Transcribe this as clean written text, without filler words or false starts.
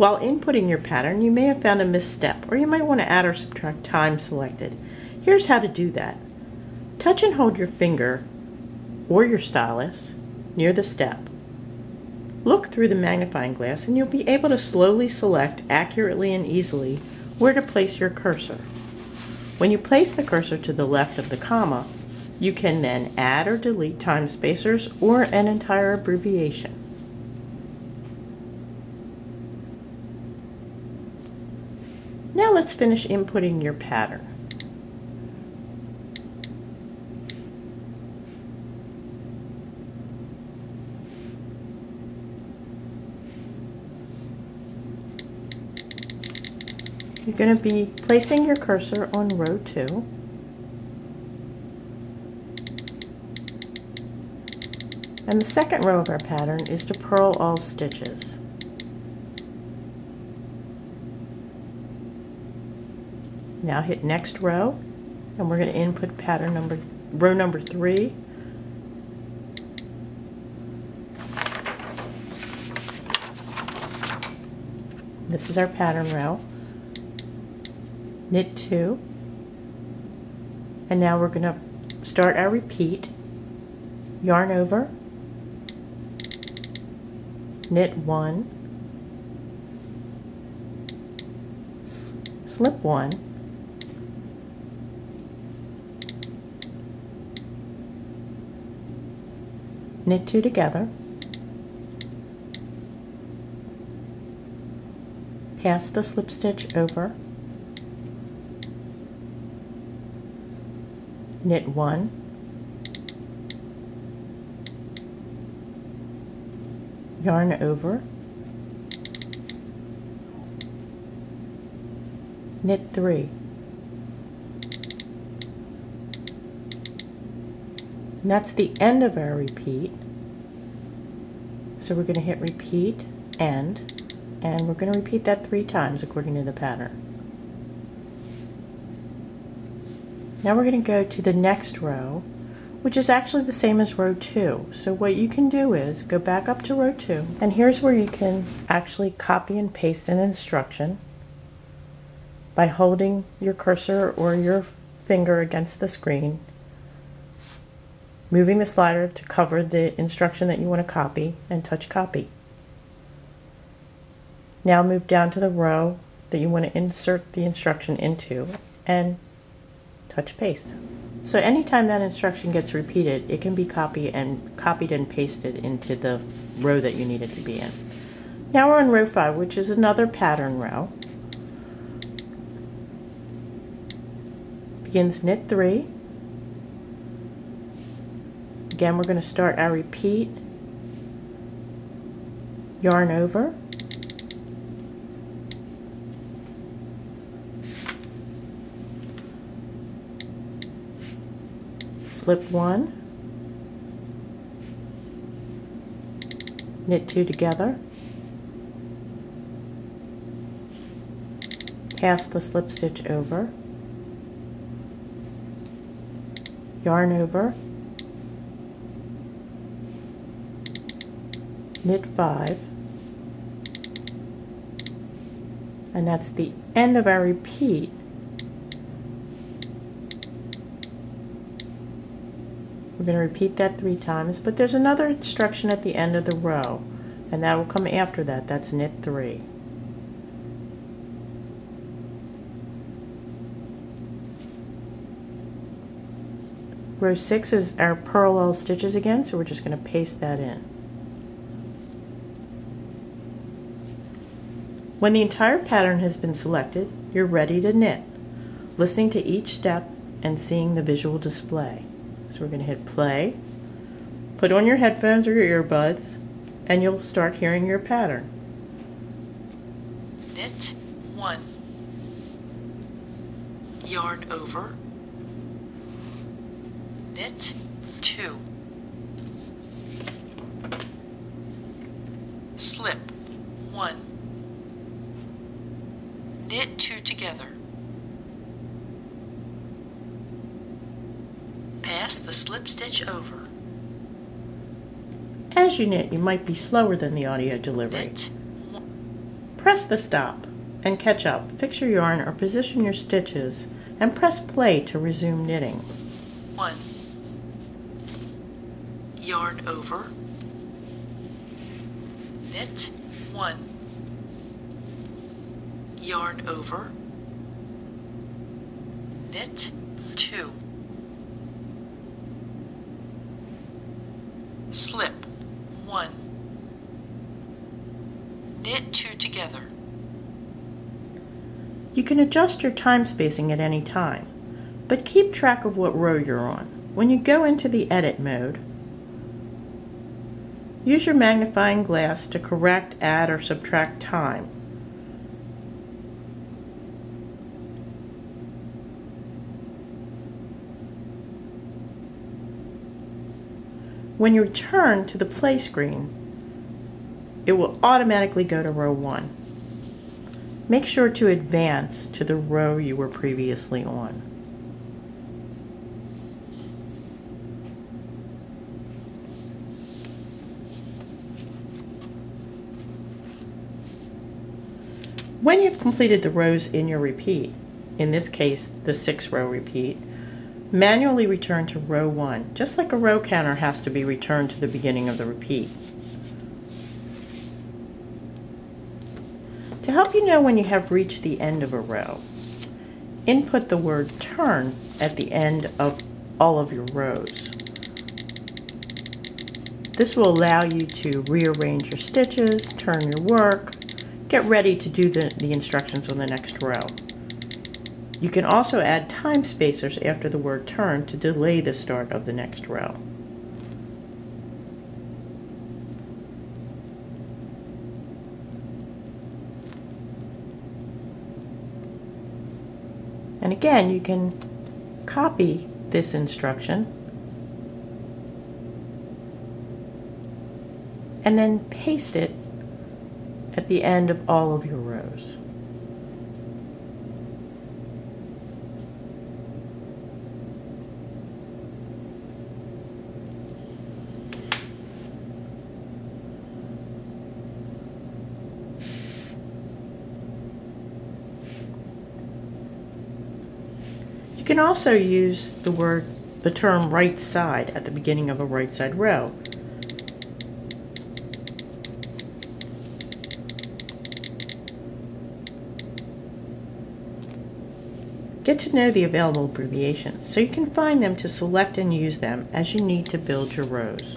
While inputting your pattern, you may have found a misstep, or you might want to add or subtract time selected. Here's how to do that. Touch and hold your finger or your stylus near the step. Look through the magnifying glass and you'll be able to slowly select accurately and easily where to place your cursor. When you place the cursor to the left of the comma, you can then add or delete time spacers or an entire abbreviation. Now let's finish inputting your pattern. You're going to be placing your cursor on row 2. And the second row of our pattern is to purl all stitches. Now hit next row, and we're going to input row number 3. This is our pattern row. Knit 2, and now we're going to start our repeat, yarn over, knit 1, slip 1, knit 2 together, pass the slip stitch over, knit 1, yarn over, knit 3, and that's the end of our repeat. So we're going to hit repeat, end, and we're going to repeat that 3 times according to the pattern. Now we're going to go to the next row, which is actually the same as row 2. So what you can do is go back up to row 2, and here's where you can actually copy and paste an instruction by holding your cursor or your finger against the screen, moving the slider to cover the instruction that you want to copy, and touch copy. Now move down to the row that you want to insert the instruction into and touch paste. So anytime that instruction gets repeated, it can be copied and pasted into the row that you need it to be in. Now we're on row 5, which is another pattern row. Begins knit 3. Again, we're going to start our repeat, yarn over, slip 1, knit 2 together, pass the slip stitch over, yarn over, knit 5, and that's the end of our repeat. We're going to repeat that 3 times, but there's another instruction at the end of the row, and that will come after that. That's knit 3. Row 6 is our purl all stitches again, so we're just going to paste that in. When the entire pattern has been selected, you're ready to knit, listening to each step and seeing the visual display. So we're going to hit play, put on your headphones or your earbuds, and you'll start hearing your pattern. Knit 1, yarn over, knit 2, slip 1, knit 2 together, pass the slip stitch over. As you knit, you might be slower than the audio delivery. Knit Press the stop and catch up. Fix your yarn or position your stitches and press play to resume knitting. 1. Yarn over. Knit 1. Yarn over. Knit 2. Slip 1. Knit 2 together. You can adjust your time spacing at any time, but keep track of what row you're on. When you go into the edit mode, use your magnifying glass to correct, add, or subtract time. When you return to the play screen, it will automatically go to row 1. Make sure to advance to the row you were previously on. When you've completed the rows in your repeat, in this case the 6-row repeat, manually return to row 1, just like a row counter has to be returned to the beginning of the repeat. To help you know when you have reached the end of a row, input the word turn at the end of all of your rows. This will allow you to rearrange your stitches, turn your work, get ready to do the instructions on the next row. You can also add time spacers after the word turn to delay the start of the next row. And again, you can copy this instruction and then paste it at the end of all of your rows. You can also use the term right side at the beginning of a right side row. Get to know the available abbreviations so you can find them to select and use them as you need to build your rows.